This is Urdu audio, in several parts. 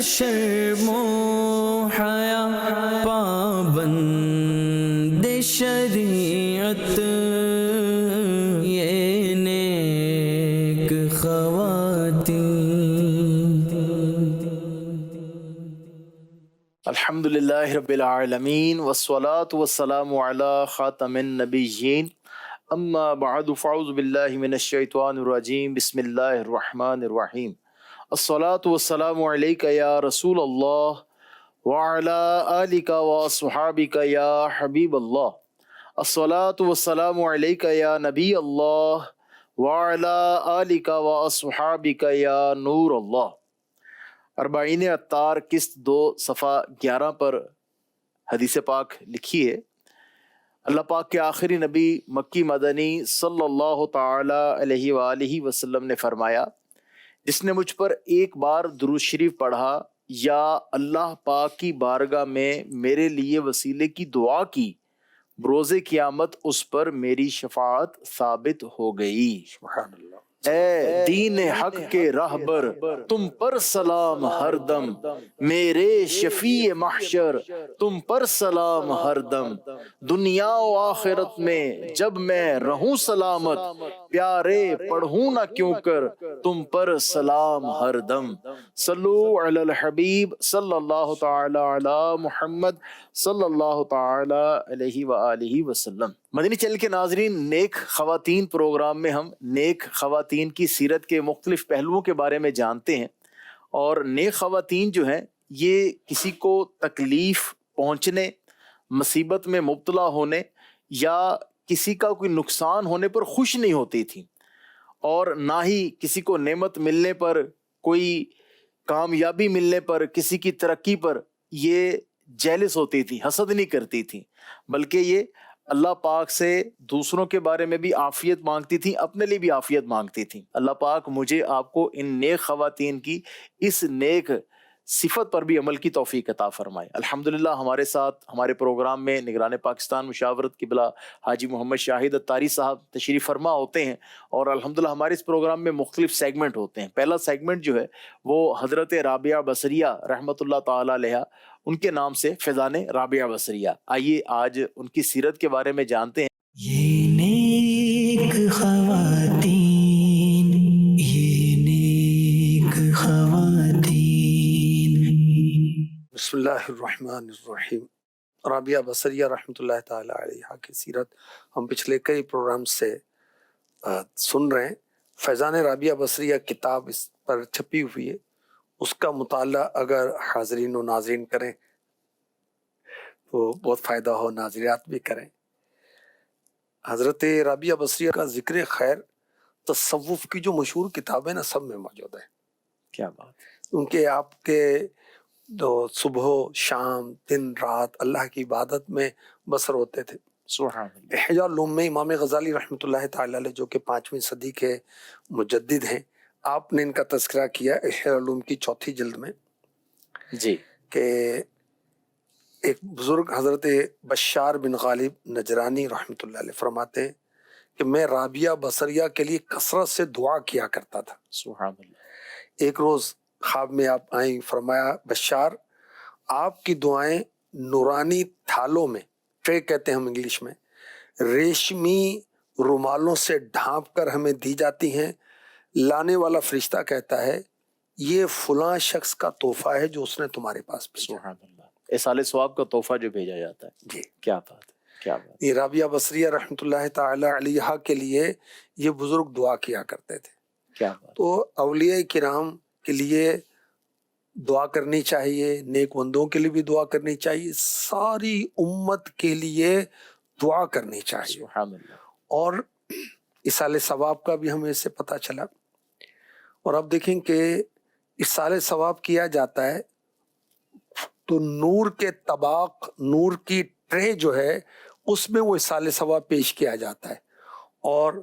شرم و حیا پابند شریعت یہ نیک خواتین. الحمدللہ رب العالمین والصلاة والسلام علی خاتم النبیین اما بعد فاعوذ باللہ من الشیطان الرجیم بسم اللہ الرحمن الرحیم. الصلاة والسلام علیک یا رسول اللہ وعلی آلک واصحابک یا حبیب اللہ. الصلاة والسلام علیک یا نبی اللہ وعلی آلک واصحابک یا نور اللہ. اربعین عطار قسط 2 صفحہ 11 پر حدیث پاک لکھی ہے. اللہ پاک کے آخری نبی مکی مدنی صلی اللہ تعالی علیہ وآلہ وسلم نے فرمایا، جس نے مجھ پر ایک بار درود شریف پڑھا یا اللہ پاک کی بارگاہ میں میرے لیے وسیلے کی دعا کی، بروز قیامت اس پر میری شفاعت ثابت ہو گئی. سبحان اللہ. اے دین حق کے راہبر تم پر سلام ہر دم، میرے شفیع محشر تم پر سلام ہر دم. دنیا و آخرت میں جب میں رہوں سلامت، پیارے پڑھوں نہ کیوں کر تم پر سلام ہر دم. صلو علی الحبیب صلی اللہ تعالی علی محمد صلی اللہ تعالی علیہ وآلہ وسلم. مدنی چینل کے ناظرین، نیک خواتین پروگرام میں ہم نیک خواتین کی سیرت کے مختلف پہلوؤں کے بارے میں جانتے ہیں، اور نیک خواتین جو ہیں یہ کسی کو تکلیف پہنچنے، مصیبت میں مبتلا ہونے یا کسی کا کوئی نقصان ہونے پر خوش نہیں ہوتی تھیں، اور نہ ہی کسی کو نعمت ملنے پر، کوئی کامیابی ملنے پر، کسی کی ترقی پر یہ جیلس ہوتی تھی، حسد نہیں کرتی تھی، بلکہ یہ اللہ پاک سے دوسروں کے بارے میں بھی عافیت مانگتی تھیں، اپنے لیے بھی عافیت مانگتی تھیں. اللہ پاک مجھے آپ کو ان نیک خواتین کی اس نیک صفت پر بھی عمل کی توفیق عطا فرمائے. الحمدللہ ہمارے ساتھ ہمارے پروگرام میں نگران پاکستان مشاورت قبلہ حاجی محمد شاہد عطاری صاحب تشریف فرما ہوتے ہیں، اور الحمدللہ ہمارے اس پروگرام میں مختلف سیگمنٹ ہوتے ہیں. پہلا سیگمنٹ جو ہے وہ حضرت رابعہ بصریہ رحمۃ اللہ تعالی علیہ ان کے نام سے فیضان رابعہ بصریہ. آئیے آج ان کی سیرت کے بارے میں جانتے ہیں. یہ نیک خواتین، یہ نیک خواتین. بسم اللہ الرحمن الرحیم. رابعہ بصریہ رحمۃ اللہ تعالی علیہ کی سیرت ہم پچھلے کئی پروگرام سے سن رہے ہیں. فیضان رابعہ بصریہ کتاب اس پر چھپی ہوئی ہے، اس کا مطالعہ اگر حاضرین و ناظرین کریں تو بہت فائدہ ہو، ناظریات بھی کریں. حضرت رابعہ بصریہ کا ذکر خیر تصوف کی جو مشہور کتاب ہے نا، سب میں موجود ہے. کیا بات. ان کے آپ کے جو صبح و شام دن رات اللہ کی عبادت میں بسر ہوتے تھے. سبحان اللہ. احیاء العلوم میں امام غزالی رحمۃ اللہ تعالی علیہ جو کہ 5ویں صدی کے مجدد ہیں، آپ نے ان کا تذکرہ کیا احیاء العلوم کی 4تھی جلد میں، جی، کہ ایک بزرگ حضرت بشار بن غالب نجرانی رحمۃ اللہ علیہ فرماتے ہیں کہ میں رابعہ بصریہ کے لیے کثرت سے دعا کیا کرتا تھا. سبحان اللہ. ایک روز خواب میں آپ آئیں، فرمایا بشار، آپ کی دعائیں نورانی تھالوں میں، ٹرے کہتے ہیں ہم انگلش میں، ریشمی رومالوں سے ڈھانپ کر ہمیں دی جاتی ہیں. لانے والا فرشتہ کہتا ہے یہ فلاں شخص کا تحفہ ہے جو اس نے تمہارے پاس بھیجا. سبحان اللہ. اصال ثواب کا تحفہ جو بھیجا جاتا ہے. جی، کیا بات ہے، کیا بات. یہ رابعہ بصریہ رحمۃ اللہ تعالی علیہ کے لیے یہ بزرگ دعا کیا کرتے تھے. کیا بات. تو اولیاء کرام کے لیے دعا کرنی چاہیے، نیک بندوں کے لیے بھی دعا کرنی چاہیے، ساری امت کے لیے دعا کرنی چاہیے. سبحان اللہ. اور اصال ثواب کا بھی ہمیں اس سے پتہ چلا. اور اب دیکھیں کہ اصال ثواب کیا جاتا ہے تو نور کے طباق، نور کی ٹرے جو ہے اس میں وہ اصال ثواب پیش کیا جاتا ہے، اور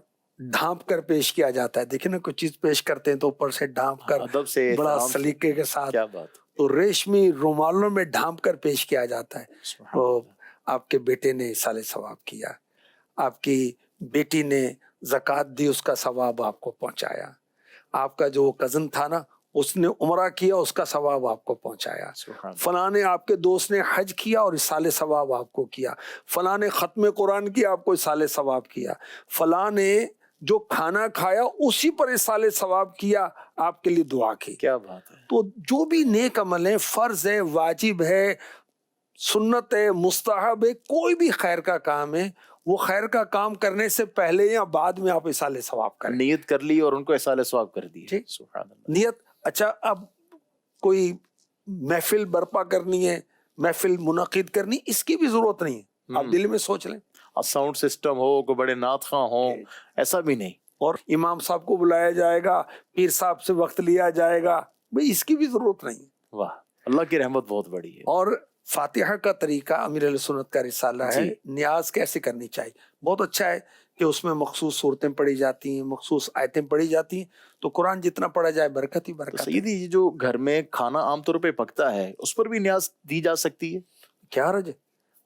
ڈھانپ کر پیش کیا جاتا ہے. دیکھیں نا، کوئی چیز پیش کرتے ہیں تو اوپر سے ڈھانپ کر ادب سے، بڑا احترام سے. سلیقے کے ساتھ. کیا بات. تو ریشمی رومالوں میں ڈھانپ کر پیش کیا جاتا ہے. سبحان تو اللہ. آپ کے بیٹے نے اصال ثواب کیا، آپ کی بیٹی نے زکوٰۃ دی، اس کا ثواب آپ کو پہنچایا. آپ کا جو کزن تھا نا، اس نے عمرہ کیا اس کا ثواب آپ کو پہنچایا، سبحان فلاں نے آپ کے دوست نے حج کیا اور اصال ثواب آپ کو کیا، فلاں نے ختم قرآن کیا آپ کو اصال ثواب کیا، فلاں نے جو کھانا کھایا اسی پر اصال ثواب کیا، آپ کے لیے دعا کی۔ کیا بات ہے۔ تو جو بھی نیک عمل ہے، فرض ہے، واجب ہے، سنت ہے، مستحب ہے، کوئی بھی خیر کا کام ہے، وہ خیر کا کام کرنے سے پہلے یا بعد میں آپ اصال ثواب کریں۔ نیت کر لی اور ان کو اصال ثواب کر دی۔ ٹھیک۔ سبحان اللہ۔ نیت، اچھا اب کوئی محفل برپا کرنی ہے، محفل منعقد کرنی، اس کی بھی ضرورت نہیں ہے، آپ دل میں سوچ لیں، ساؤنڈ سسٹم ہو، کوئی بڑے نعت خواں ہوں، ایسا بھی نہیں۔ اور امام صاحب کو بلایا جائے گا، پیر صاحب سے وقت لیا جائے گا، بھئی اس کی بھی ضرورت نہیں ہے۔ واہ، اللہ کی رحمت بہت بڑی ہے۔ اور فاتحہ کا طریقہ امیر علیہ سنت کا رسالہ ہے، جی۔ نیاز کیسے کرنی چاہیے، بہت اچھا ہے کہ اس میں مخصوص صورتیں پڑھی جاتی ہیں، مخصوص آیتیں پڑھی جاتی ہیں، تو قرآن جتنا پڑھا جائے برکت ہی تو برکت ہے۔ سیدھی یہ جو گھر میں کھانا عام طور پہ پکتا ہے اس پر بھی نیاز دی جا سکتی ہے؟ کیا حرج ہے؟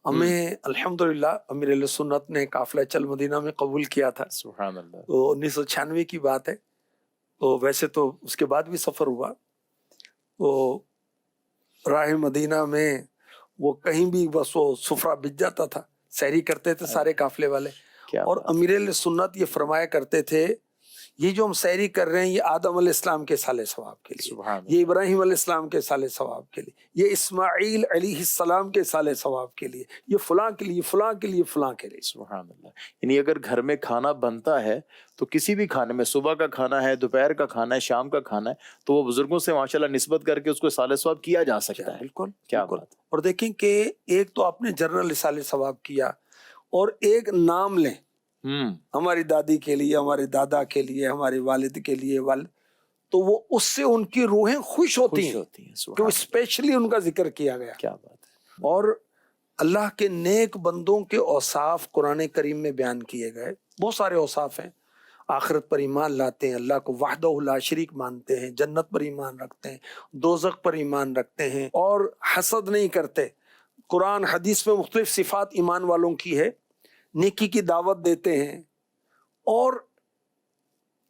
ہمیں الحمدللہ امیر علیہ سنت نے قافلہ چل مدینہ میں قبول کیا تھا، سبحان اللہ۔ تو 1996 کی بات ہے، تو ویسے تو اس کے بعد بھی سفر ہوا، تو راہ مدینہ میں وہ کہیں بھی بس وہ سفرہ بچ جاتا تھا، سحری کرتے تھے سارے قافلے والے، کیا اور بات۔ امیر علیہ سنت یہ فرمایا کرتے تھے، یہ جو ہم سحری کر رہے ہیں یہ آدم علیہ السلام کے صالح ثواب کے لیے، سبحان اللہ۔ یہ ابراہیم علیہ السلام کے صالح ثواب کے لیے، یہ اسماعیل علیہ السلام کے صالح ثواب کے لیے، یہ فلاں کے لیے، فلاں کے لیے، فلاں کے لیے۔ سبحان اللہ۔ یعنی اگر گھر میں کھانا بنتا ہے تو کسی بھی کھانے میں، صبح کا کھانا ہے، دوپہر کا کھانا ہے، شام کا کھانا ہے، تو وہ بزرگوں سے ماشاءاللہ نسبت کر کے اس کو صالح ثواب کیا جا سکتا ہے۔ بالکل کیا بالکل۔ بات ہے۔ اور دیکھیں کہ ایک تو آپ نے جنرل صالح ثواب کیا، اور ایک نام لیں ہماری دادی کے لیے، ہمارے دادا کے لیے، ہمارے والد کے لیے، تو وہ اس سے ان کی روحیں خوش ہوتی ہیں کہ سبحان وہ اسپیشلی ان کا ذکر کیا گیا۔ کیا بات ہے۔ اور اللہ کے نیک بندوں کے اوصاف قرآن کریم میں بیان کیے گئے، بہت سارے اوصاف ہیں، آخرت پر ایمان لاتے ہیں، اللہ کو وحدہ لا شریک مانتے ہیں، جنت پر ایمان رکھتے ہیں، دوزخ پر ایمان رکھتے ہیں، اور حسد نہیں کرتے۔ قرآن حدیث میں مختلف صفات ایمان والوں کی ہے، نیکی کی دعوت دیتے ہیں، اور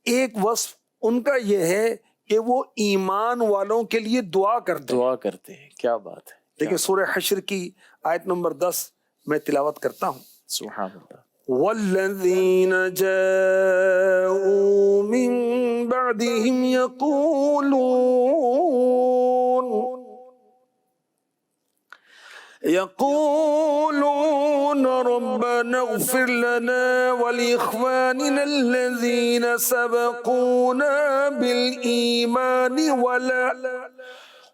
ایک وصف ان کا یہ ہے کہ وہ ایمان والوں کے لیے دعا کرتے ہیں۔ دعا کرتے ہیں۔ کیا بات ہے۔ دیکھیں سورہ حشر کی آیت نمبر 10 میں تلاوت کرتا ہوں۔ سبحان اللہ۔ والذین جاءوا من بعدهم يقولون ربنا اغفر لنا ولإخواننا الذين سبقونا بالإيمان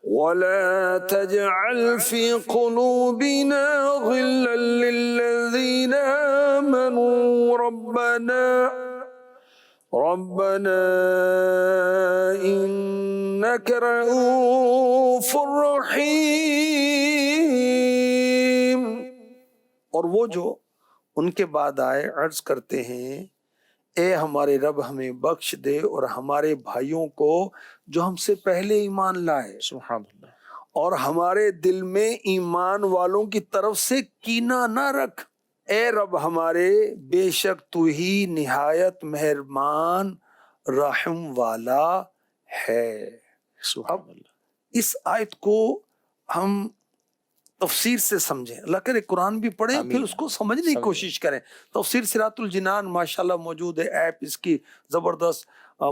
ولا تجعل في قلوبنا غلا للذين آمنوا ربنا إنك رؤوف رحيم۔ اور وہ جو ان کے بعد آئے عرض کرتے ہیں، اے ہمارے رب ہمیں بخش دے اور ہمارے بھائیوں کو جو ہم سے پہلے ایمان لائے، سبحان اللہ۔ اور ہمارے دل میں ایمان والوں کی طرف سے کینہ نہ رکھ، اے رب ہمارے بے شک تو ہی نہایت مہربان رحم والا ہے۔ سبحان اللہ۔ اس آیت کو ہم تفسیر سے سمجھیں، اللہ کرے قرآن بھی پڑھیں پھر اس کو سمجھنے کی کوشش کریں۔ تفسیر صراط الجنان ماشاءاللہ موجود ہے، ایپ اس کی زبردست،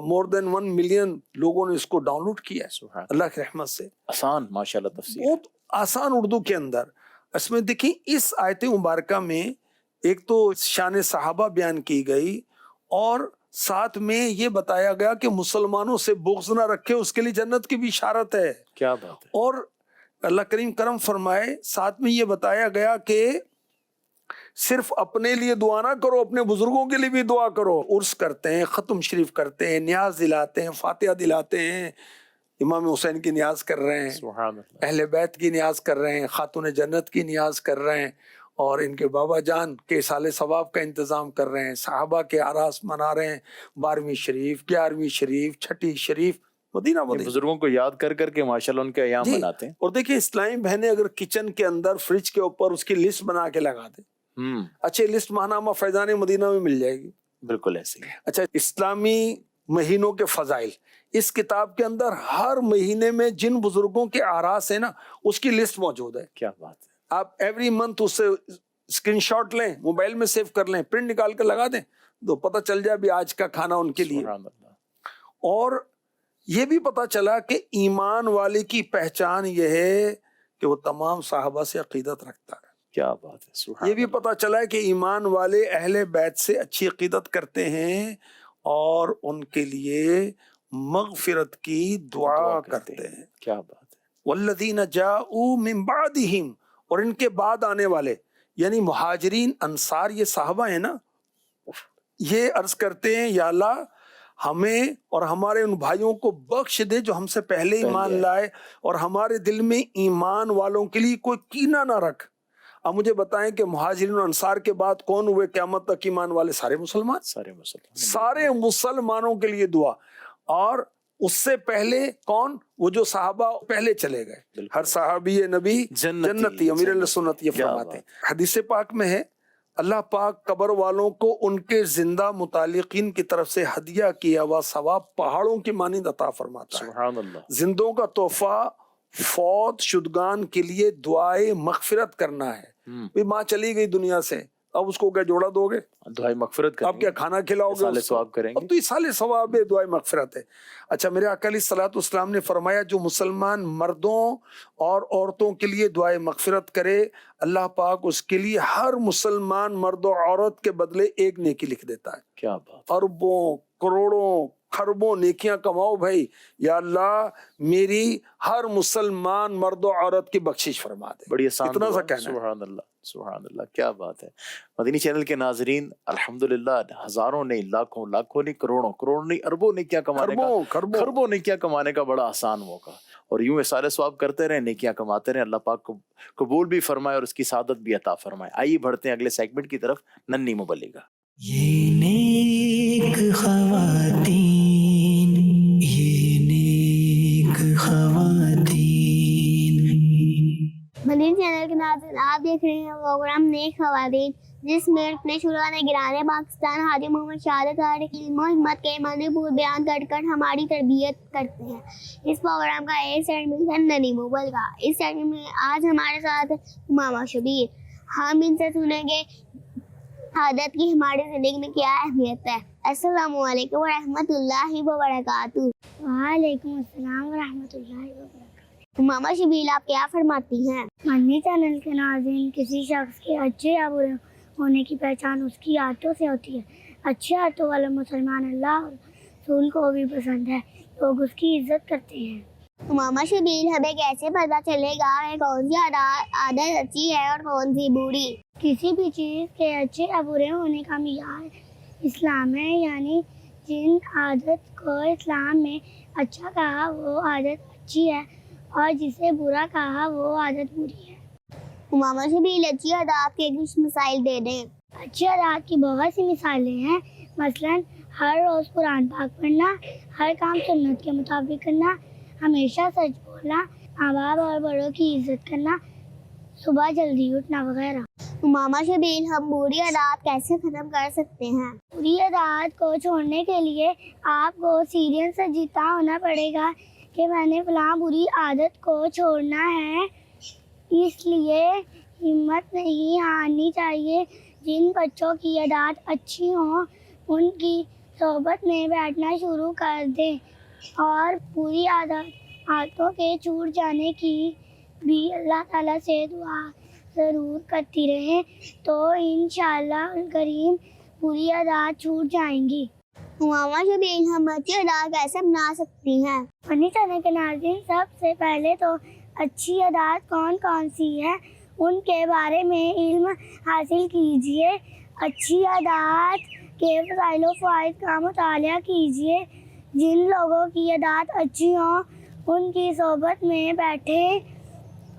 مور دین 1 ملین لوگوں نے اس کو ڈاؤن لوڈ کیا ہے اللہ کی رحمت سے۔ آسان ماشاءاللہ تفسیر، بہت آسان اردو کے اندر۔ اس میں دیکھیں اس آیت مبارکہ میں ایک تو شان صحابہ بیان کی گئی، اور ساتھ میں یہ بتایا گیا کہ مسلمانوں سے بغض نہ رکھے، اس کے لیے جنت کی بھی اشارت ہے۔ کیا بات ہے۔ اور اللہ کریم کرم فرمائے، ساتھ میں یہ بتایا گیا کہ صرف اپنے لیے دعا نہ کرو، اپنے بزرگوں کے لیے بھی دعا کرو۔ عرس کرتے ہیں، ختم شریف کرتے ہیں، نیاز دلاتے ہیں، فاتحہ دلاتے ہیں، امام حسین کی نیاز کر رہے ہیں، سبحان اللہ۔ اہل بیت کی نیاز کر رہے ہیں، خاتون جنت کی نیاز کر رہے ہیں، اور ان کے بابا جان کے سال ثواب کا انتظام کر رہے ہیں، صحابہ کے آراس منا رہے ہیں، 12ویں شریف، 11ویں شریف، 6ٹھی شریف، مدینہ بزرگوں کو یاد کر کر کے ماشاءاللہ ان کے ایام مناتے ہیں۔ اور دیکھیں اسلامی بہنیں اگر کچن کے اندر فریج کے اوپر اس کی لسٹ بنا کے لگا دیں، اچھے لسٹ ماہنامہ فیضان مدینہ میں مل جائے گی۔ بالکل ایسے ہی۔ اچھا، اسلامی مہینوں کے فضائل. اس کتاب کے اندر ہر مہینے میں جن بزرگوں کے آراس ہیں نا اس کی لسٹ موجود ہے. کیا بات ہے. آپ ایوری منتھ اس سے اسکرین شاٹ لیں, موبائل میں سیو کر لیں, پرنٹ نکال کر لگا دیں تو پتہ چل جائے بھی آج کا کھانا ان کے لیے. سبحان اللہ. اور یہ بھی پتہ چلا کہ ایمان والے کی پہچان یہ ہے کہ وہ تمام صحابہ سے عقیدت رکھتا ہے. کیا بات ہے. سبحان یہ بھی پتہ چلا ہے کہ ایمان والے اہل بیت سے اچھی عقیدت کرتے ہیں اور ان کے لیے مغفرت کی دعا کرتے ہیں. کیا بات ہے. والذین جاءوا من بعدہم, اور ان کے بعد آنے والے یعنی مہاجرین انصار, یہ صحابہ ہیں نا, یہ عرض کرتے ہیں یا اللہ ہمیں اور ہمارے ان بھائیوں کو بخش دے جو ہم سے پہلے ایمان لائے, اور ہمارے دل میں ایمان والوں کے لیے کوئی کینہ نہ رکھ. اب مجھے بتائیں کہ مہاجرین اور انصار کے بعد کون ہوئے قیامت تک ایمان والے؟ سارے مسلمان. سارے مسلمانوں کے لیے دعا. اور اس سے پہلے کون؟ وہ جو صحابہ پہلے چلے گئے. ہر صحابی نبی جنتی, امیر علیہ سنت یہ فرماتے ہیں. حدیث پاک میں ہے اللہ پاک قبر والوں کو ان کے زندہ متعلقین کی طرف سے ہدیہ کیا ہوا ثواب پہاڑوں کی مانند عطا فرماتا ہے. سبحان اللہ. زندوں کا تحفہ فوت شدگان کے لیے دعائے مغفرت کرنا ہے. ماں چلی گئی دنیا سے, اب اس کو کیا جوڑا دو گے؟ دعائے مغفرت کریں اب کیا کھانا کھلاؤ گے؟ سالے ثواب کریں گے. اب تو یہ سالے ثواب ہے, دعائے مغفرت ہے. اچھا, میرے آقا علیہ الصلوۃ والسلام نے فرمایا جو مسلمان مردوں اور عورتوں کے لیے دعائے مغفرت کرے اللہ پاک اس کے لیے ہر مسلمان مرد و عورت کے بدلے ایک نیکی لکھ دیتا ہے. کیا بات. اربوں کروڑوں خربوں نیکیاں کماؤ بھائی, یا اللہ میری ہر مسلمان مرد و عورت کی بخشش فرما دے. بڑی آسان اتنا سا کہنا ہے. سبحان اللہ. سبحان اللہ. کیا بات ہے. مدنی چینل کے ناظرین الحمدللہ ہزاروں نہیں, لاکھوں نہیں, کروڑوں نہیں, اربوں نیکیاں کمانے کا, خربوں نیکیاں کمانے کا بڑا آسان موقع. اور یوں سارے ثواب کرتے رہیں, نیکیاں کماتے رہیں. اللہ پاک کو قبول بھی فرمائے اور اس کی سعادت بھی عطا فرمائے. آئیے بڑھتے ہیں اگلے سیگمنٹ کی طرف. ننھی مبلغہ. یہ نیک خواتین, یہ نیک خواتین. مدنی چینل کے ناظرین, آپ دیکھ رہے ہیں پروگرام نیک خواتین, جس میں اپنے شعراء گرانے پاکستان حاجی محمد شہادت علم و حکمت کے ایمانی پور بیان کر ہماری تربیت کرتے ہیں. اس پروگرام کا ایک سیگمنٹ ہے ننھی مبلغہ. اس سیگمنٹ میں آج ہمارے ساتھ ماما شبیر. ہم ان سے سنیں گے عادت کی ہماری زندگی میں کیا اہمیت ہے. السلام علیکم ورحمۃ اللہ وبرکاتہ. وعلیکم السلام ورحمۃ اللہ وبرکاتہ. ماما شبیر آپ کیا فرماتی ہیں؟ مدنی چینل کے ناظرین, کسی شخص کے اچھے یا برے ہونے کی پہچان اس کی عادتوں سے ہوتی ہے. اچھے عادتوں والا مسلمان اللہ اور رسول کو بھی پسند ہے, لوگ اس کی عزت کرتے ہیں. ماما شبیر ہمیں کیسے پتہ چلے گا کہ کون سی عادت اچھی ہے اور کون سی بری؟ کسی بھی چیز کے اچھے یا برے ہونے کا معیار اسلام ہے, یعنی جن عادت کو اسلام میں اچھا کہا وہ عادت اچھی ہے اور جسے برا کہا وہ عادت بری ہے. ماما شبیر اچھی عادات کے کچھ مسائل دے دیں. اچھی عادات کی بہت سی مثالیں ہیں, مثلاً ہر روز قرآن پاک پڑھنا, ہر کام سنت کے مطابق کرنا, ہمیشہ سچ بولنا, ماں باپ اور بڑوں کی عزت کرنا, صبح جلدی اٹھنا وغیرہ. ماما شبیر ہم بری عادات کیسے ختم کر سکتے ہیں؟ بری عادات کو چھوڑنے کے لیے آپ کو سیریس سے جیتا ہونا پڑے گا کہ میں نے فلاں بری عادت کو چھوڑنا ہے. اس لیے ہمت نہیں ہارنی چاہیے. جن بچوں کی عادات اچھی ہوں ان کی صحبت میں بیٹھنا شروع کر دیں اور بری عادتوں کے چھوٹ جانے کی بھی اللہ تعالیٰ سے دعا ضرور کرتی رہیں تو انشاءاللہ الکریم بری عادات چھوٹ جائیں گی. ماما شبیر ہم اچھی عادات کیسے بنا سکتی ہیں؟ مدنی چینل کے ناظرین, سب سے پہلے تو اچھی عادات کون کون سی ہیں ان کے بارے میں علم حاصل کیجئے. اچھی عادات کے فضائل و فوائد کا مطالعہ کیجئے. جن لوگوں کی عادات اچھی ہوں ان کی صحبت میں بیٹھیں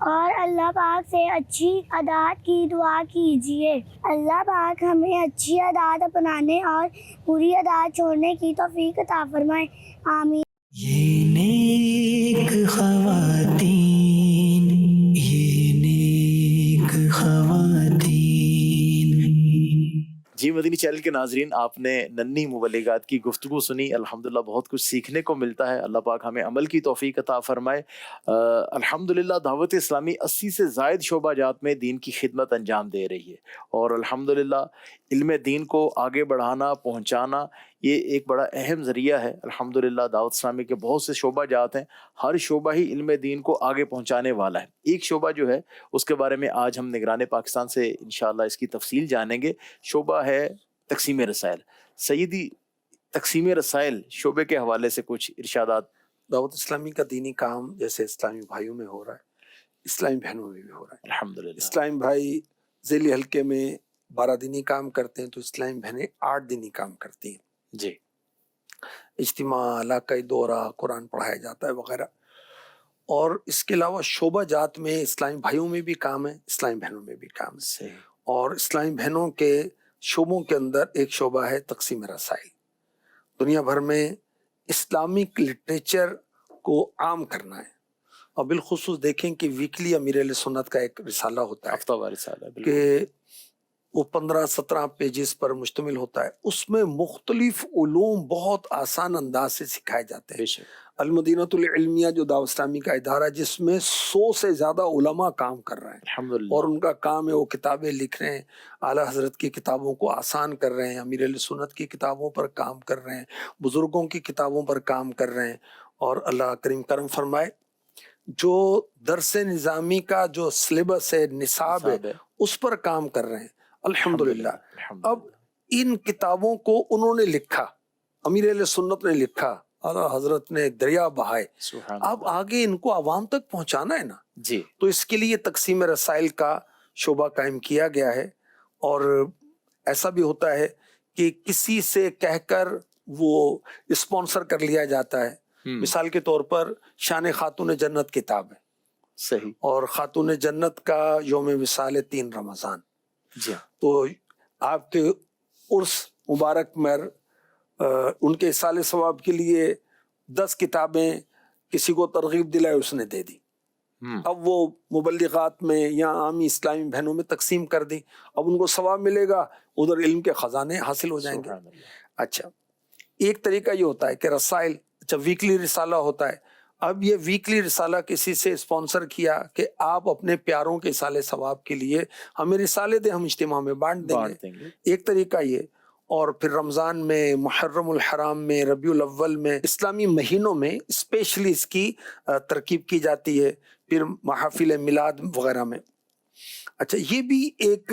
اور اللہ پاک سے اچھی عادات کی دعا کیجئے. اللہ پاک ہمیں اچھی عادات اپنانے اور بری عادات چھوڑنے کی توفیق عطا فرمائے. آمین. یہ نیک خواتین, یہ نیک خواتین. جی مدنی مدنی چینل کے ناظرین، آپ نے ننھی مبلغات کی گفتگو سنی، الحمدللہ بہت کچھ سیکھنے کو ملتا ہے، اللہ پاک ہمیں عمل کی توفیق عطا فرمائے۔ الحمدللہ دعوت اسلامی 80 سے زائد شعبہ جات میں دین کی خدمت انجام دے رہی ہے، اور الحمدللہ علم دین کو آگے بڑھانا، پہنچانا، یہ ایک بڑا اہم ذریعہ ہے۔ الحمدللہ دعوت اسلامی کے بہت سے شعبہ جات ہیں، ہر شعبہ ہی علم دین کو آگے پہنچانے والا ہے۔ ایک شعبہ جو ہے اس کے بارے میں آج ہم نگران پاکستان سے انشاءاللہ اس کی تفصیل جانیں گے، شعبہ ہے تقسیم رسائل۔ سیدی، تقسیم رسائل شعبے کے حوالے سے کچھ ارشادات۔ دعوت اسلامی کا دینی کام جیسے اسلامی بھائیوں میں ہو رہا ہے، اسلامی بہنوں میں بھی ہو رہا ہے۔ الحمدللہ اسلامی بھائی ذیلی حلقے میں 12 دینی کام کرتے ہیں تو اسلامی بہنیں 8 دینی کام کرتی ہیں۔ جی، اجتماع، علاقائی دورہ، قرآن پڑھایا جاتا ہے وغیرہ، اور اس کے علاوہ شعبہ جات میں اسلامی بھائیوں میں بھی کام ہے، اسلامی بہنوں میں بھی کام ہے۔ صحیح۔ اور اسلامی بہنوں کے شعبوں کے اندر ایک شعبہ ہے تقسیم رسائل، دنیا بھر میں اسلامک لٹریچر کو عام کرنا ہے۔ اور بالخصوص دیکھیں کہ ویکلی امیر اہل سنت کا ایک رسالہ ہوتا ہے ہفتہ وار رسالہ، بالکل۔ کہ وہ 15-17 پیجز پر مشتمل ہوتا ہے، اس میں مختلف علوم بہت آسان انداز سے سکھائے جاتے ہیں۔ بے شک، المدینۃ العلمیہ جو دعوت اسلامی کا ادارہ جس میں 100 سے زیادہ علماء کام کر رہے ہیں، الحمدللہ۔ اور ان کا کام ہے وہ کتابیں لکھ رہے ہیں، اعلیٰ حضرت کی کتابوں کو آسان کر رہے ہیں، امیر اہل سنت کی کتابوں پر کام کر رہے ہیں، بزرگوں کی کتابوں پر کام کر رہے ہیں، اور اللہ کریم کرم فرمائے جو درس نظامی کا جو سلیبس ہے، نصاب ہے، اس پر کام کر رہے ہیں الحمدللہ۔ اب ان کتابوں کو انہوں نے لکھا، امیر اہل سنت نے لکھا، اعلیٰ حضرت نے دریا بہائے، سبحان اب آگے ان کو عوام تک پہنچانا ہے نا، جی، تو اس کے لیے تقسیم رسائل کا شعبہ قائم کیا گیا ہے۔ اور ایسا بھی ہوتا ہے کہ کسی سے کہہ کر وہ اسپانسر کر لیا جاتا ہے۔ مثال کے طور پر شان خاتون جنت کتاب ہے، صحیح، اور خاتون جنت کا یوم وصال ہے 3 رمضان، جی، تو آپ کے عرس مبارک میں ان کے اصال ثواب کے لیے 10 کتابیں کسی کو ترغیب دلائے اس نے دے دی، اب وہ مبلغات میں یا عامی اسلامی بہنوں میں تقسیم کر دی، اب ان کو ثواب ملے گا، ادھر علم کے خزانے حاصل ہو جائیں گے۔ سبحان اللہ۔ اچھا، ایک طریقہ یہ ہوتا ہے کہ رسائل، اچھا ویکلی رسالہ ہوتا ہے، اب یہ ویکلی رسالہ کسی سے اسپانسر کیا کہ آپ اپنے پیاروں کے اصال ثواب کے لیے ہمیں رسالے دیں، ہم اجتماع میں بانٹ دیں گے، ایک طریقہ یہ۔ اور پھر رمضان میں، محرم الحرام میں، ربیع الاول میں، اسلامی مہینوں میں اسپیشلی اس کی ترکیب کی جاتی ہے، پھر محافل میلاد وغیرہ میں۔ اچھا، یہ بھی ایک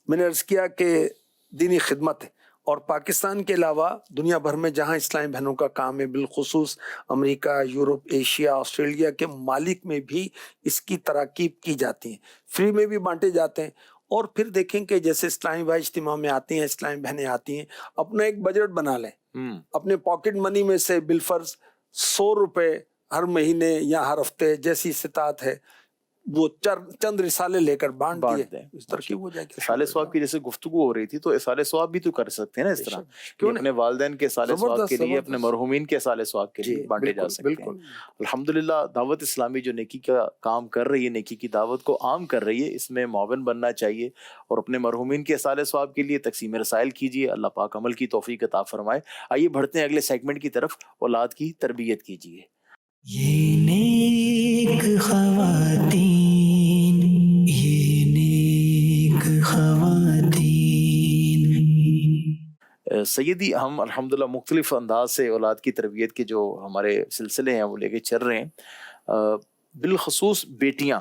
میں نے عرض کیا کہ دینی خدمت ہے، اور پاکستان کے علاوہ دنیا بھر میں جہاں اسلامی بہنوں کا کام ہے، بالخصوص امریکہ، یورپ، ایشیا، آسٹریلیا کے ممالک میں بھی اس کی تراکیب کی جاتی ہیں، فری میں بھی بانٹے جاتے ہیں۔ اور پھر دیکھیں کہ جیسے اسلامی بھائی اجتماع میں آتے ہیں، اسلامی بہنیں آتی ہیں، اپنا ایک بجٹ بنا لیں، اپنے پاکٹ منی میں سے بالفرض 100 روپے ہر مہینے یا ہر ہفتے جیسی استطاعت ہے وہ چند رسالے لے کر بانٹ دیں، اس ترکیب ہو جائے گی۔ اصال ثواب کی جیسے گفتگو ہو رہی تھی، تو اصال ثواب بھی تو کر سکتے ہیں نا اس طرح، کیوں اپنے والدین کے اصال ثواب کے لیے، اپنے مرحومین کے اصال ثواب کے لیے بانٹے جا سکتے ہیں۔ الحمدللہ دعوت اسلامی جو نیکی کا کام کر رہی ہے، نیکی کی دعوت کو عام کر رہی ہے، اس میں معاون بننا چاہیے، اور اپنے مرحومین کے اصال ثواب کے لیے تقسیم رسائل کیجیے، اللہ پاک عمل کی توفیق عطا فرمائے۔ آئیے بڑھتے ہیں اگلے سیگمنٹ کی طرف، اولاد کی تربیت کیجیے۔ یہ نیک خواتین، یہ نیک خواتین۔ سیدی، ہم الحمدللہ مختلف انداز سے اولاد کی تربیت کے جو ہمارے سلسلے ہیں وہ لے کے چل رہے ہیں، بالخصوص بیٹیاں،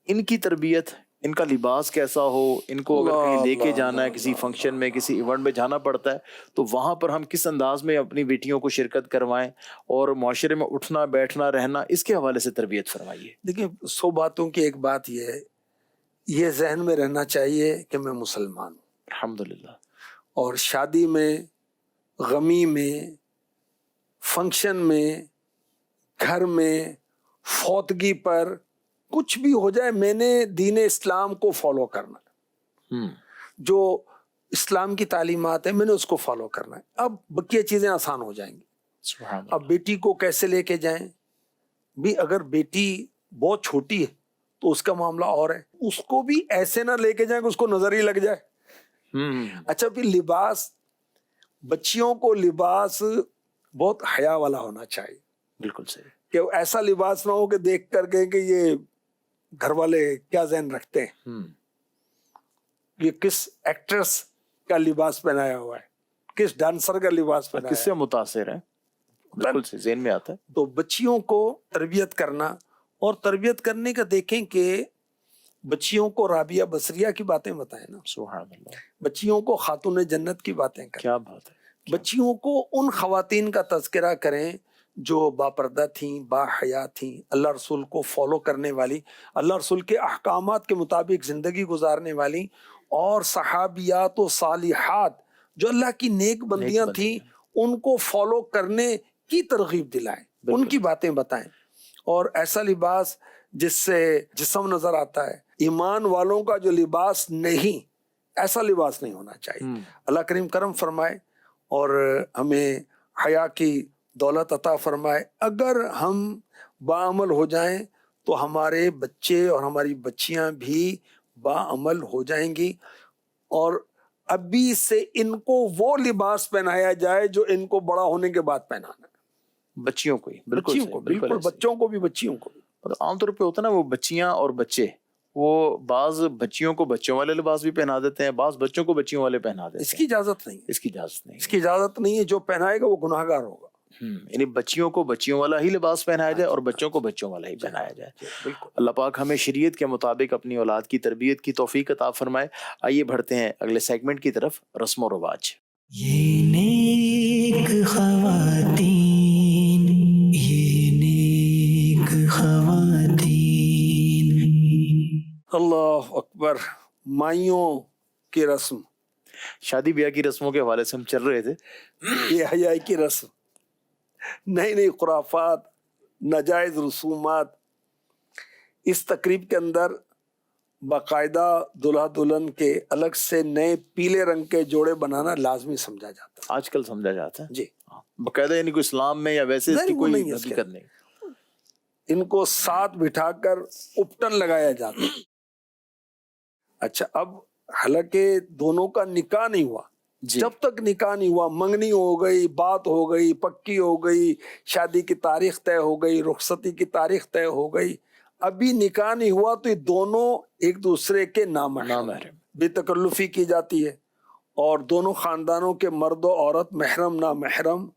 ان کی تربیت، ان کا لباس کیسا ہو، ان کو اگر کہیں لے کے جانا ہے، کسی فنکشن میں، کسی ایونٹ میں جانا پڑتا ہے، تو وہاں پر ہم کس انداز میں اپنی بیٹیوں کو شرکت کروائیں، اور معاشرے میں اٹھنا بیٹھنا رہنا، اس کے حوالے سے تربیت فرمائیے۔ دیکھیں، 100 باتوں کی ایک بات یہ ہے، یہ ذہن میں رہنا چاہیے کہ میں مسلمان ہوں، الحمدللہ، اور شادی میں، غمی میں، فنکشن میں، گھر میں، فوتگی پر، کچھ بھی ہو جائے، میں نے دین اسلام کو فالو کرنا، جو اسلام کی تعلیمات ہیں میں نے اس کو فالو کرنا ہے۔ اب بقیہ چیزیں آسان ہو جائیں گی۔ سبحان اللہ۔ اب بیٹی کو کیسے لے کے جائیں؟ بھی اگر بیٹی بہت چھوٹی ہے تو اس کا معاملہ اور ہے، اس کو بھی ایسے نہ لے کے جائیں کہ اس کو نظر ہی لگ جائے، اچھا پھر لباس، بچیوں کو لباس بہت حیا والا ہونا چاہیے، بالکل صحیح. کہ ایسا لباس نہ ہو کہ دیکھ کر کے کہ یہ گھر والے کیا ذہن رکھتے ہیں، یہ کس ایکٹریس کا لباس پہنایا ہوا ہے، کس ڈانسر کا لباس پہنایا کس سے متاثر ہے، بالکل صحیح ذہن میں آتا ہے. تو بچیوں کو تربیت کرنا، اور تربیت کرنے کا دیکھیں کہ بچیوں کو رابعہ بصریہ کی باتیں بتائیں نا، سبحان اللہ، بچیوں کو خاتون جنت کی باتیں کریں، کیا بات ہے. بچیوں کو ان خواتین کا تذکرہ کریں جو باپردہ تھیں، با حیا تھیں، اللہ رسول کو فالو کرنے والی، اللہ رسول کے احکامات کے مطابق زندگی گزارنے والی، اور صحابیات و صالحات جو اللہ کی نیک بندیاں تھیں ان کو فالو کرنے کی ترغیب دلائیں، ان کی باتیں بتائیں. اور ایسا لباس جس سے جسم نظر آتا ہے، ایمان والوں کا جو لباس نہیں، ایسا لباس نہیں ہونا چاہیے. اللہ کریم کرم فرمائے اور ہمیں حیا کی دولت عطا فرمائے. اگر ہم باعمل ہو جائیں تو ہمارے بچے اور ہماری بچیاں بھی باعمل ہو جائیں گی، اور ابھی سے ان کو وہ لباس پہنایا جائے جو ان کو بڑا ہونے کے بعد پہنانا ہے. بچیوں کو ہی، بچیوں کو، بالکل بچوں کو بھی، بچیوں کو بھی. عام طور پہ ہوتا ہے نا، وہ بچیاں اور بچے، وہ بعض بچیوں کو بچوں والے لباس بھی پہنا دیتے ہیں، بعض بچوں کو بچیوں والے پہنا دیتے ہیں. اس کی اجازت نہیں ہے، اس کی اجازت نہیں، اس کی اجازت نہیں ہے. جو پہنائے گا وہ گناہ گار ہوگا. یعنی بچیوں کو بچیوں والا ہی لباس پہنایا جائے اور بچوں کو بچوں والا ہی پہنایا جائے. بالکل. اللہ پاک ہمیں شریعت کے مطابق اپنی اولاد کی تربیت کی توفیق عطا فرمائے. آئیے بڑھتے ہیں اگلے سیگمنٹ کی طرف، رسم و رواج. یہ نیک خواتین، یہ نیک خواتین. اللہ اکبر. مائیوں کی رسم، شادی بیاہ کی رسموں کے حوالے سے ہم چل رہے تھے. یہ حیا کی رسم، نئی نئی خرافات، ناجائز رسومات. اس تقریب کے اندر باقاعدہ دلہا دلہن کے الگ سے نئے پیلے رنگ کے جوڑے بنانا لازمی سمجھا جاتا ہے. آج کل سمجھا جاتا ہے جی، باقاعدہ، یعنی کوئی اسلام میں یا ویسے اس کی نہیں، وہ کوئی نہیں ہے اس کے حقیقت نہیں. ان کو ساتھ بٹھا کر اپٹن لگایا جاتا ہے. اچھا، اب حالانکہ دونوں کا نکاح نہیں ہوا، جب تک نکاح نہیں ہوا، منگنی ہو گئی، بات ہو گئی، پکی ہو گئی، شادی کی تاریخ طے ہو گئی، رخصتی کی تاریخ طے ہو گئی، ابھی نکاح نہیں ہوا تو یہ دونوں ایک دوسرے کے نامحرم، بے تکلفی کی جاتی ہے. اور دونوں خاندانوں کے مرد و عورت، محرم نامحرم،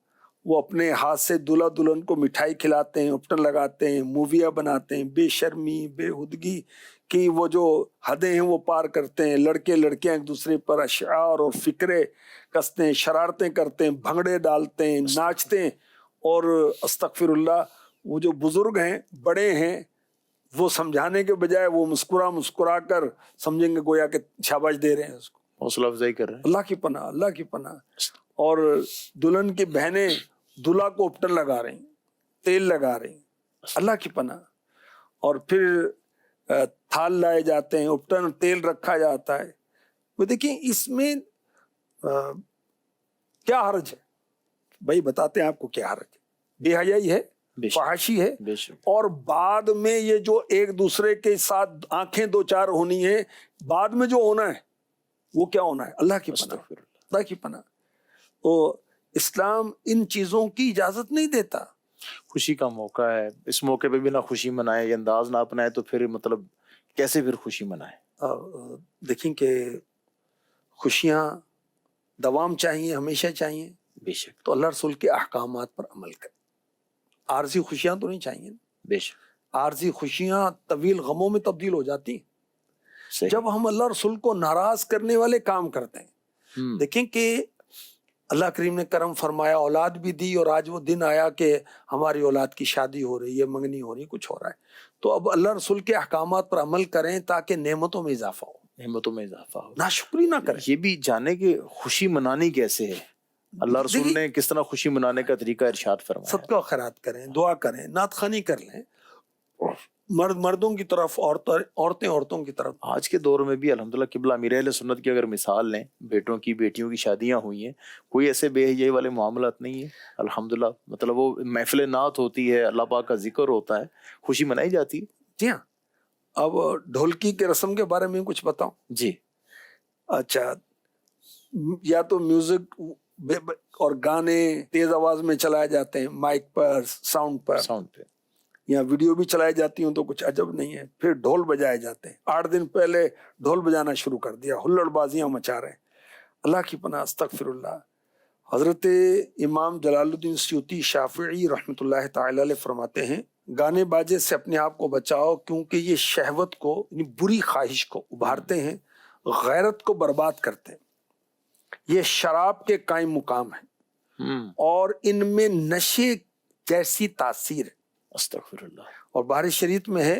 وہ اپنے ہاتھ سے دلہا دلہن کو مٹھائی کھلاتے ہیں، اپٹن لگاتے ہیں، موویاں بناتے ہیں، بے شرمی، بے ہدگی کی وہ جو حدیں ہیں وہ پار کرتے ہیں. لڑکے لڑکیاں ایک دوسرے پر اشعار اور فکرے کستے ہیں، شرارتیں کرتے ہیں، بھنگڑے ڈالتے ہیں، ناچتے ہیں. اور استغفر اللہ، وہ جو بزرگ ہیں، بڑے ہیں، وہ سمجھانے کے بجائے وہ مسکرا کر سمجھیں گے گویا کہ شاباش دے رہے ہیں اس کو، حوصلہ افزائی کر رہے ہیں. اللہ کی پناہ، اللہ کی پناہ. اور دلہن کی بہنیں دلہا کو اپٹن لگا رہی ہیں، تیل لگا رہی ہیں، اللہ کی پناہ. اور پھر تھال لائے جاتے ہیں، اپٹن تیل رکھا جاتا ہے. وہ دیکھیں اس میں کیا حرج ہے؟ بھائی بتاتے ہیں آپ کو کیا حرج ہے. بے حیائی ہے، فحاشی ہے. اور بعد میں یہ جو ایک دوسرے کے ساتھ آنکھیں دو چار ہونی ہے، بعد میں جو ہونا ہے وہ کیا ہونا ہے؟ اللہ کی پناہ، اللہ کی پناہ. تو اسلام ان چیزوں کی اجازت نہیں دیتا. خوشی کا موقع ہے، اس موقع پہ بھی نہ خوشی منائے، یہ انداز نہ اپنائے تو پھر مطلب کیسے پھر خوشی منائے؟ دیکھیں کہ خوشیاں دوام چاہیے، ہمیشہ چاہیے. بے شک. تو اللہ رسول کے احکامات پر عمل کریں. عارضی خوشیاں تو نہیں چاہیے. بے شک. عارضی خوشیاں طویل غموں میں تبدیل ہو جاتی ہیں جب ہم اللہ رسول کو ناراض کرنے والے کام کرتے ہیں. دیکھیں کہ اللہ کریم نے کرم فرمایا، اولاد بھی دی، اور آج وہ دن آیا کہ ہماری اولاد کی شادی ہو رہی ہے، منگنی ہو رہی ہے، کچھ ہو رہا ہے. تو اب اللہ رسول کے احکامات پر عمل کریں تاکہ نعمتوں میں اضافہ ہو، نعمتوں میں اضافہ ہو. ناشکری نہ کریں. یہ بھی جانے کہ خوشی منانی کیسے ہے، اللہ رسول نے کس طرح خوشی منانے کا طریقہ ارشاد فرمایا. صدقہ و خیرات کریں، دعا کریں، نعت خوانی کر لیں. مرد مردوں کی طرف، عورتیں عورتوں کی طرف. آج کے دور میں بھی الحمدللہ قبلہ امیر اہل سنت کی اگر مثال لیں، بیٹوں کی بیٹیوں کی شادیاں ہوئی ہیں، کوئی ایسے بے حیائی والے معاملات نہیں ہیں الحمدللہ. مطلب وہ محفل نعت ہوتی ہے، اللہ پاک کا ذکر ہوتا ہے، خوشی منائی جاتی ہے. جی ہاں. اب ڈھولکی کے رسم کے بارے میں کچھ بتاؤں. جی. اچھا، یا تو میوزک اور گانے تیز آواز میں چلائے جاتے ہیں مائک پر، ساؤنڈ پر، یا ویڈیو بھی چلائی جاتی ہوں تو کچھ عجب نہیں ہے. پھر ڈھول بجائے جاتے ہیں. 8 دن پہلے ڈھول بجانا شروع کر دیا، ہلڑ بازیاں مچا رہے ہیں. اللہ کی پناہ، استغفر اللہ. حضرت امام جلال الدین سیوطی شافعی رحمۃ اللہ تعالی علیہ فرماتے ہیں گانے باجے سے اپنے آپ کو بچاؤ، کیونکہ یہ شہوت کو، یعنی بری خواہش کو ابھارتے ہیں، غیرت کو برباد کرتے ہیں. یہ شراب کے قائم مقام ہے اور ان میں نشے جیسی تاثیر ہے. استغفر اللہ. اور بہار شریعت میں ہے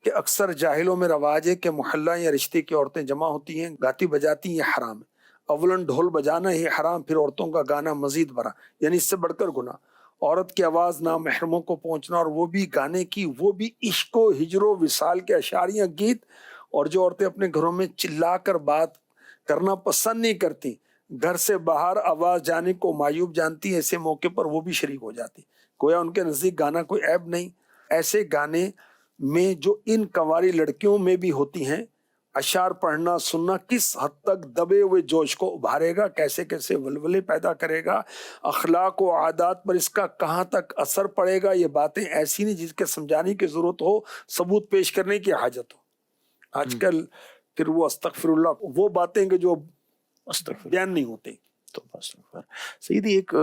کہ اکثر جاہلوں میں رواج ہے کہ محلہ یا رشتے کی عورتیں جمع ہوتی ہیں، گاتی بجاتی ہیں، یہ حرام ہے. اولن ڈھول بجانا ہی حرام، پھر عورتوں کا گانا مزید برا، یعنی اس سے بڑھ کر گناہ. عورت کی آواز نامحرموں کو پہنچنا، اور وہ بھی گانے کی، وہ بھی عشق و ہجر و وصال کے اشعاریہ گیت. اور جو عورتیں اپنے گھروں میں چلا کر بات کرنا پسند نہیں کرتی، گھر سے باہر آواز جانے کو معیوب جانتی ہیں، ایسے موقع پر وہ بھی شریک ہو جاتی. گویا ان کے نزدیک گانا کوئی عیب نہیں. ایسے گانے میں جو ان کنواری لڑکیوں میں بھی ہوتی ہیں، اشعار پڑھنا سننا کس حد تک دبے ہوئے جوش کو ابھارے گا، کیسے کیسے ولولے پیدا کرے گا، اخلاق و عادات پر اس کا کہاں تک اثر پڑے گا، یہ باتیں ایسی نہیں جس کے سمجھانے کی ضرورت ہو، ثبوت پیش کرنے کی حاجت ہو. آج کل پھر وہ استغفر اللہ، وہ باتیں کہ جو بیان نہیں ہوتے. تو بس سیدھی ایک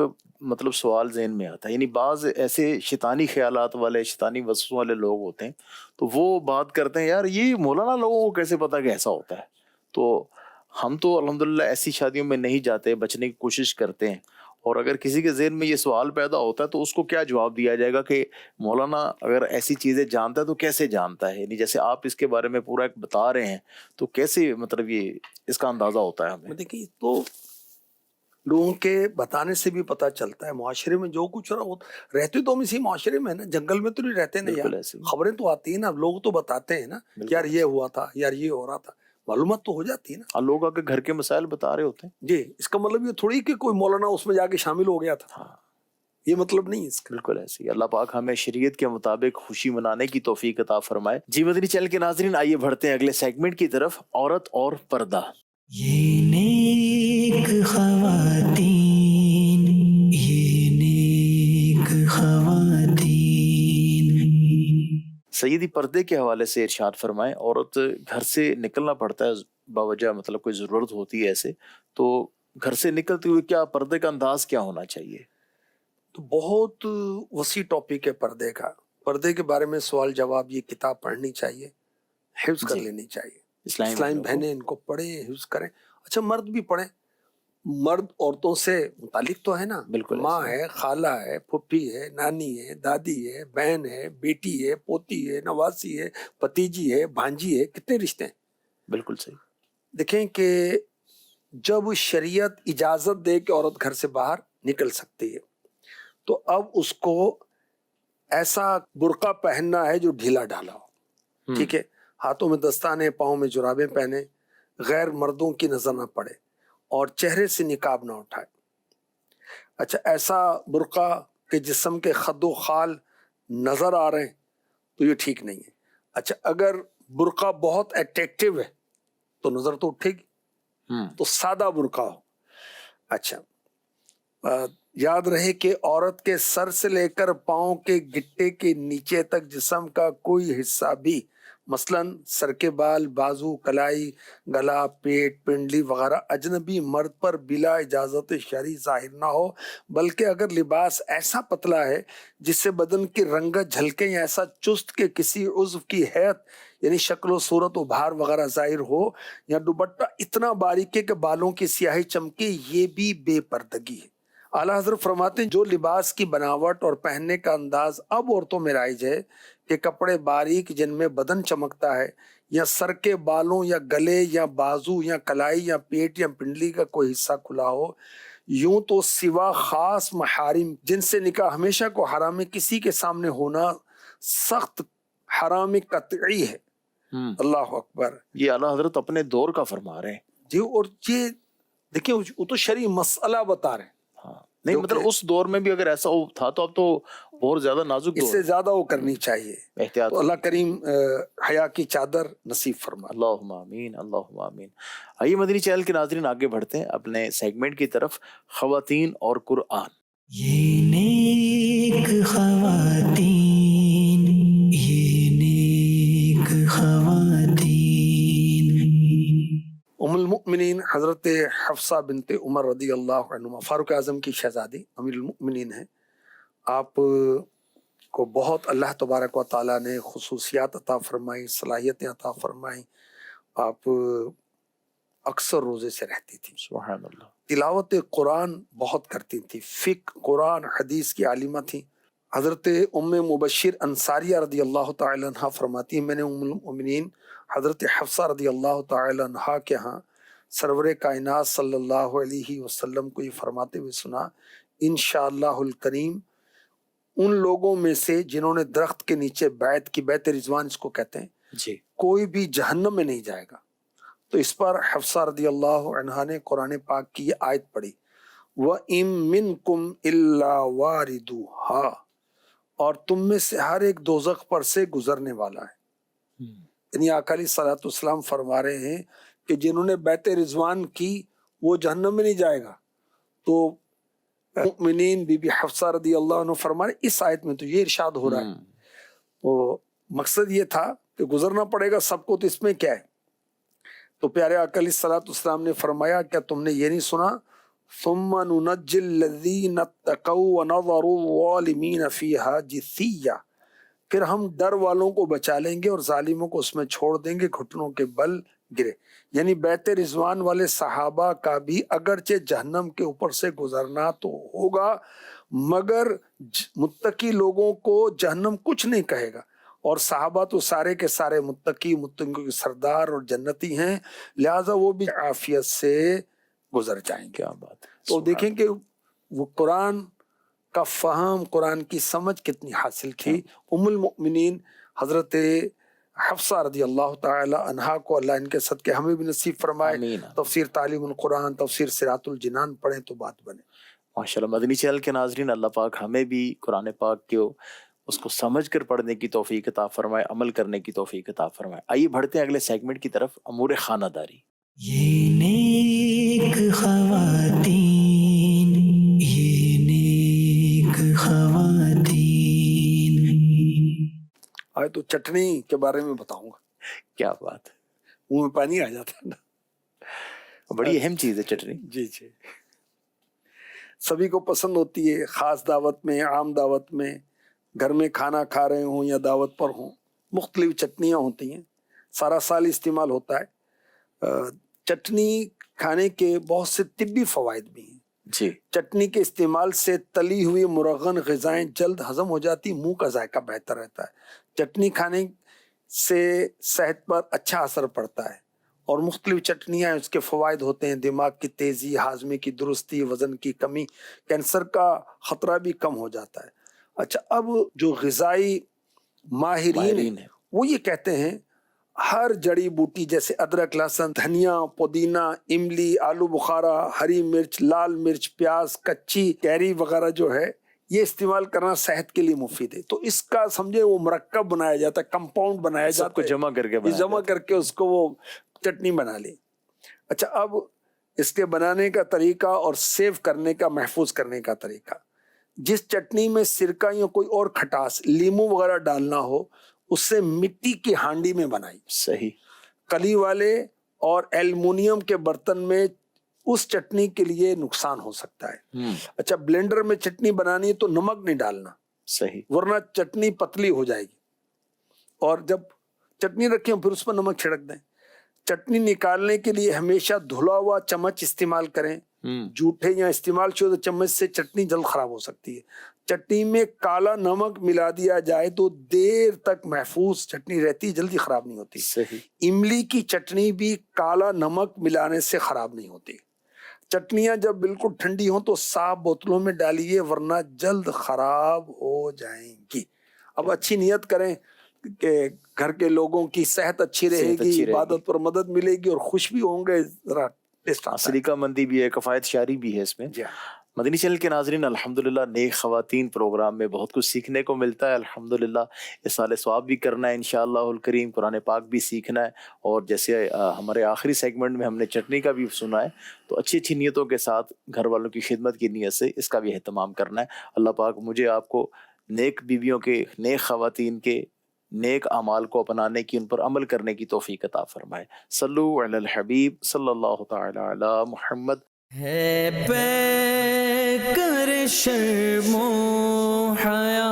مطلب سوال ذہن میں آتا ہے، یعنی بعض ایسے شیطانی خیالات والے، شیطانی وسوسوں والے لوگ ہوتے ہیں، تو وہ بات کرتے ہیں یار یہ مولانا لوگوں کو کیسے پتا کہ ایسا ہوتا ہے. تو ہم تو الحمدللہ ایسی شادیوں میں نہیں جاتے، بچنے کی کوشش کرتے ہیں. اور اگر کسی کے ذہن میں یہ سوال پیدا ہوتا ہے تو اس کو کیا جواب دیا جائے گا کہ مولانا اگر ایسی چیزیں جانتا ہے تو کیسے جانتا ہے؟ یعنی جیسے آپ اس کے بارے میں پورا ایک بتا رہے ہیں، تو کیسے مطلب یہ اس کا اندازہ ہوتا ہے ہمیں؟ دیکھیے تو لوگوں کے بتانے سے بھی پتہ چلتا ہے. معاشرے میں جو کچھ رہا رہتے تو ہم اسی معاشرے میں نا، جنگل میں تو نہیں رہتے نا یار. خبریں تو آتی ہیں نا، لوگ تو بتاتے ہیں نا یار یہ ہوا تھا، یار یہ ہو رہا تھا، معلومات تو ہو جاتی ہے نا. لوگ آ کے گھر کے مسائل بتا رہے ہوتے ہیں. جی، اس کا مطلب یہ تھوڑی کہ کوئی مولانا اس میں جا کے شامل ہو گیا تھا، یہ مطلب نہیں اس کا. بالکل ایسے ہی. اللہ پاک ہمیں شریعت کے مطابق خوشی منانے کی توفیق عطا فرمائے. جی مدنی چینل کے ناظرین، آئیے بڑھتے ہیں اگلے سیگمنٹ کی طرف، عورت اور پردہ. یہ نیک خواتین، یہ نیک خواتین. سیدی پردے کے حوالے سے ارشاد فرمائیں. عورت گھر سے نکلنا پڑتا ہے باوجہ، مطلب کوئی ضرورت ہوتی ہے ایسے، تو گھر سے نکلتے ہوئے کیا پردے کا انداز کیا ہونا چاہیے؟ تو بہت وسیع ٹاپک ہے پردے کا. پردے کے بارے میں سوال جواب، یہ کتاب پڑھنی چاہیے، حفظ کر لینی چاہیے. اسلامی بہنیں ان کو پڑھیں، حفظ کریں. اچھا مرد بھی پڑھیں. مرد عورتوں سے متعلق تو ہے نا، بالکل. ماں ہے، خالہ ہے، پھپھی ہے، نانی ہے، دادی ہے، بہن ہے، بیٹی ہے، پوتی ہے، نواسی ہے، بھتیجی ہے، بھانجی ہے، کتنے رشتے ہیں. بالکل صحیح. دیکھیں کہ جب شریعت اجازت دے کہ عورت گھر سے باہر نکل سکتی ہے، تو اب اس کو ایسا برقع پہننا ہے جو ڈھیلا ڈھالا ہو. ٹھیک ہے، ہاتھوں میں دستانے، پاؤں میں جرابیں پہنے، غیر مردوں کی نظر نہ پڑے، اور چہرے سے نقاب نہ اٹھائے. اچھا ایسا برقع کہ جسم کے خد و خال نظر آ رہے ہیں تو یہ ٹھیک نہیں ہے. اچھا اگر برقع بہت اٹریکٹیو ہے تو نظر تو اٹھے گی، تو سادہ برقع ہو. اچھا یاد رہے کہ عورت کے سر سے لے کر پاؤں کے گٹے کے نیچے تک جسم کا کوئی حصہ بھی، مثلاً سر کے بال، بازو، کلائی، گلا، پیٹ، پنڈلی وغیرہ اجنبی مرد پر بلا اجازت شرعی ظاہر نہ ہو. بلکہ اگر لباس ایسا پتلا ہے جس سے بدن کی رنگت جھلکے، یا ایسا چست کہ کسی عضو کی حیت یعنی شکل و صورت و بھار وغیرہ ظاہر ہو، یا دوپٹہ اتنا باریک ہے کہ بالوں کی سیاہی چمکے، یہ بھی بے پردگی ہے. اعلیٰ حضرت فرماتے ہیں جو لباس کی بناوٹ اور پہننے کا انداز اب عورتوں میں رائج ہے کہ کپڑے باریک جن میں بدن چمکتا ہے، یا سر کے بالوں یا گلے یا بازو یا کلائی یا پیٹ یا پنڈلی کا کوئی حصہ کھلا ہو، یوں تو سوا خاص محارم جن سے نکاح ہمیشہ کو حرام کسی کے سامنے ہونا سخت حرام قطعی ہے. اللہ اکبر. یہ اعلیٰ حضرت اپنے دور کا فرما رہے ہیں. جی، اور یہ دیکھیں وہ تو شرعی مسئلہ بتا رہے ہیں. نہیں جو مطلب کہ اس دور میں بھی اگر ایسا تھا تو اب تو بہت زیادہ نازک اس دور سے زیادہ وہ کرنی چاہیے. ہے. احتیاط. تو اللہ کریم حیا کی چادر نصیب فرمائے. اللہم آمین اللہم آمین. آئیے مدنی چینل کے ناظرین آگے بڑھتے ہیں اپنے سیگمنٹ کی طرف، خواتین اور قرآن. یہ نیک خواتین، یہ نیک خواتین. ام المؤمنین حضرت حفصہ بنت عمر رضی اللہ عنہما، فاروق اعظم کی شہزادی امیر المؤمنین ہیں. آپ کو بہت اللہ تبارک و تعالیٰ نے خصوصیات عطا فرمائی، صلاحیتیں عطا فرمائیں. آپ اکثر روزے سے رہتی تھی، سبحان اللہ. تلاوت قرآن بہت کرتی تھی، فقہ قرآن حدیث کی عالمہ تھی. حضرت ام مبشر انصاریہ رضی اللہ تعالی عنہ فرماتی ہیں میں نے ام المؤمنین حضرت حفصہ رضی اللہ تعالی عنہ کے ہاں سرور کائنات صلی اللہ علیہ وسلم کو یہ فرماتے ہوئے سنا، انشاءاللہ الکریم ان لوگوں میں سے جنہوں نے درخت کے نیچے بیعت کی، بیعت رضوان اس کو کہتے ہیں، جی. کوئی بھی جہنم میں نہیں جائے گا. تو اس پر حفصہ رضی اللہ عنہا نے قرآن پاک کی یہ آیت پڑھی، وَإِن مِّنكُمْ إِلَّا وَارِدُوهَا، اور تم میں سے ہر ایک دوزخ پر سے گزرنے والا ہے. یعنی آقا علیہ الصلوۃ والسلام فرما رہے ہیں کہ جنہوں نے بیعت رضوان کی وہ جہنم میں نہیں جائے گا. تو مؤمنین بی بی حفصہ رضی اللہ عنہ فرما رہے اس آیت میں تو یہ ارشاد ہو رہا ہے. تو مقصد یہ تھا کہ گزرنا پڑے گا سب کو، تو اس میں کیا ہے. تو پیارے آقا علیہ الصلوۃ والسلام نے فرمایا کیا تم نے یہ نہیں سنا، ثم ننجی الذین اتقوا ونذر الظالمین فیہا جثیا، پھر ہم ڈر والوں کو بچا لیں گے اور ظالموں کو اس میں چھوڑ دیں گے گھٹنوں کے بل گرے. یعنی بیعت رضوان والے صحابہ کا بھی اگرچہ جہنم کے اوپر سے گزرنا تو ہوگا، مگر متقی لوگوں کو جہنم کچھ نہیں کہے گا. اور صحابہ تو سارے کے سارے متقیوں کے سردار اور جنتی ہیں، لہٰذا وہ بھی عافیت سے گزر جائیں گے. کیا بات. تو دیکھیں کہ وہ قرآن کا فہم، قرآن کی سمجھ کتنی حاصل کی. ام المؤمنین حضرت حفصہ رضی اللہ تعالی عنہا کو اللہ ان کے صدقے ہمیں بھی نصیب فرمائے. آمین. تفسیر تعلیم القرآن، تفسیر صراط الجنان پڑھیں تو بات بنے. ماشاءاللہ. مدنی چینل کے ناظرین اللہ پاک ہمیں بھی قرآن پاک کو اس کو سمجھ کر پڑھنے کی توفیق عطا فرمائے، عمل کرنے کی توفیق عطا فرمائے. آئیے بڑھتے ہیں اگلے سیگمنٹ کی طرف، امور خانہ داری. یہ نیک خواتین، یہ نیک خواتین. آئے تو چٹنی کے بارے میں بتاؤں گا. کیا بات. منہ میں پانی آ جاتا ہے نا. بڑی اہم چیز ہے چٹنی. جی جی، سبھی کو پسند ہوتی ہے. خاص دعوت میں، عام دعوت میں، گھر میں کھانا کھا رہے ہوں یا دعوت پر ہوں، مختلف چٹنیاں ہوتی ہیں، سارا سال استعمال ہوتا ہے. چٹنی کھانے کے بہت سے طبی فوائد بھی ہیں. جی. چٹنی کے استعمال سے تلی ہوئی مرغن غذائیں جلد ہضم ہو جاتی، منہ کا ذائقہ بہتر رہتا ہے. چٹنی کھانے سے صحت پر اچھا اثر پڑتا ہے. اور مختلف چٹنیاں اس کے فوائد ہوتے ہیں، دماغ کی تیزی، ہاضمے کی درستی، وزن کی کمی، کینسر کا خطرہ بھی کم ہو جاتا ہے. اچھا، اب جو غذائی ماہرین ہیں وہ یہ کہتے ہیں ہر جڑی بوٹی جیسے ادرک، لہسن، دھنیا، پودینہ، املی، آلو بخارا، ہری مرچ، لال مرچ، پیاز، کچی کیری وغیرہ جو ہے یہ استعمال کرنا صحت کے لیے مفید ہے. تو اس کا سمجھے وہ مرکب بنایا جاتا ہے، کمپاؤنڈ بنایا جاتا ہے، سب کو جمع کر کے اس کو وہ چٹنی بنا لی. اچھا، اب اس کے بنانے کا طریقہ اور سیو کرنے کا، محفوظ کرنے کا طریقہ. جس چٹنی میں سرکہ یا کوئی اور کھٹاس، لیمو وغیرہ ڈالنا ہو، اس سے مٹی کی ہانڈی میں بنائی. صحیح. کلی والے اور ایلومینیم کے برتن میں اس چٹنی کے لیے نقصان ہو سکتا ہے. اچھا، بلینڈر میں چٹنی بنانی ہے تو نمک نہیں ڈالنا. صحیح. ورنہ چٹنی پتلی ہو جائے گی. اور جب چٹنی رکھیں پھر اس پر نمک چھڑک دیں. چٹنی نکالنے کے لیے ہمیشہ دھلا ہوا چمچ استعمال کریں. جھوٹے یا استعمال شدہ چمچ سے چٹنی جلد خراب ہو سکتی ہے. چٹنی میں کالا نمک ملا دیا جائے تو دیر تک محفوظ چٹنی رہتی، جلدی خراب نہیں ہوتی. صحیح. املی کی چٹنی بھی کالا نمک ملانے سے خراب نہیں ہوتی. چٹنیاں جب بالکل ٹھنڈی ہوں تو صاف بوتلوں میں ڈالیے ورنہ جلد خراب ہو جائیں گی. اب اچھی نیت کریں کہ گھر کے لوگوں کی صحت اچھی رہے گی، عبادت پر مدد ملے گی اور خوش بھی ہوں گے. ذرا ٹیسٹ آتا ہے. سلیقہ مندی بھی ہے، کفایت شعری بھی ہے اس میں. مدنی چینل کے ناظرین، الحمدللہ نیک خواتین پروگرام میں بہت کچھ سیکھنے کو ملتا ہے. الحمدللہ اصالہ ثواب بھی کرنا ہے انشاءاللہ الکریم، قرآن پاک بھی سیکھنا ہے، اور جیسے ہمارے آخری سیگمنٹ میں ہم نے چٹنی کا بھی سنا ہے، تو اچھی اچھی نیتوں کے ساتھ گھر والوں کی خدمت کی نیت سے اس کا بھی اہتمام کرنا ہے. اللہ پاک مجھے آپ کو نیک بیویوں کے، نیک خواتین کے نیک اعمال کو اپنانے کی، ان پر عمل کرنے کی توفیق عطا فرمائے. صلو علی الحبیب صلی اللہ تعالی علی محمد. ہے پے کر شرم و حیا